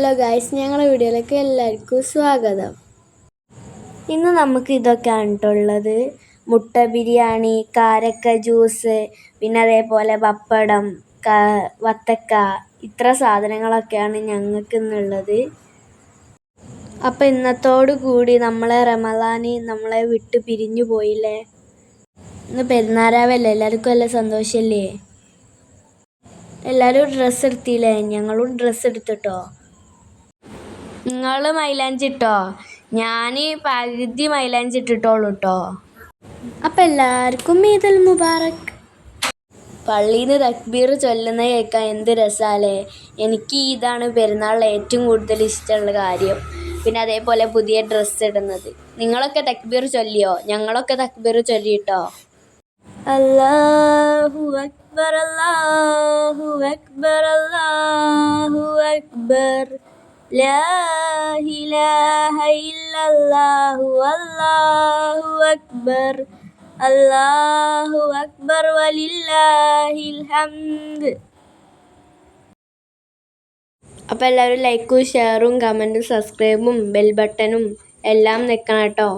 Hello guys, ഞങ്ങളുടെ വീഡിയോയിലേക്ക് എല്ലാവർക്കും സ്വാഗതം. ഇന്ന് നമുക്ക് ഇതൊക്കെയാണ് ഉള്ളത്. മുട്ട ബിരിയാണി, കാരക്ക ജ്യൂസ്, പിന്നെ അതേപോലെ പപ്പടം, വത്തക്ക, ഇത്ര സാധനങ്ങളൊക്കെയാണ് ഞങ്ങൾക്ക് ഇന്നുള്ളത്. അപ്പം ഇന്നത്തോടു കൂടി റമദാന് നമ്മളെ വിട്ട് പിരിഞ്ഞു പോയില്ലേ. ഇന്ന് പെരുന്നാരാവല്ലേ, എല്ലാവർക്കും നല്ല സന്തോഷമല്ലേ. എല്ലാവരും ഡ്രസ്സ് എടുത്തില്ലേ? ഞങ്ങളും ഡ്രസ്സ് എടുത്തിട്ടോ. നിങ്ങൾ മൈലാഞ്ചി ഇട്ടോ? ഞാൻ പകുതി മൈലാഞ്ചി ഇട്ടിട്ടോളൂ കേട്ടോ. അപ്പം എല്ലാവർക്കും ഈദുൽ മുബാറക്. പള്ളിയിൽ നിന്ന് തക്ബീർ ചൊല്ലുന്നത് കേൾക്കാൻ എന്ത് രസാലേ. എനിക്ക് ഇതാണ് പെരുന്നാളിൽ ഏറ്റവും കൂടുതൽ ഇഷ്ടമുള്ള കാര്യം. പിന്നെ അതേപോലെ പുതിയ ഡ്രസ്സ് ഇടുന്നത്. നിങ്ങളൊക്കെ തക്ബീർ ചൊല്ലിയോ? ഞങ്ങളൊക്കെ തക്ബീർ ചൊല്ലിട്ടോ. അല്ലാഹു അക്ബർ, അല്ലാഹു അക്ബർ, അല്ലാഹു അക്ബർ, ലാ ഇലാഹ ഇല്ലല്ലാഹു, അല്ലാഹു അക്ബർ, അല്ലാഹു അക്ബർ വലില്ലാഹിൽ ഹംദ്. അപ്പോൾ എല്ലാവരും ലൈക്കും ഷെയറും കമൻറ്റും സബ്സ്ക്രൈബും ബെൽ ബട്ടണും എല്ലാം നിൽക്കണം കേട്ടോ.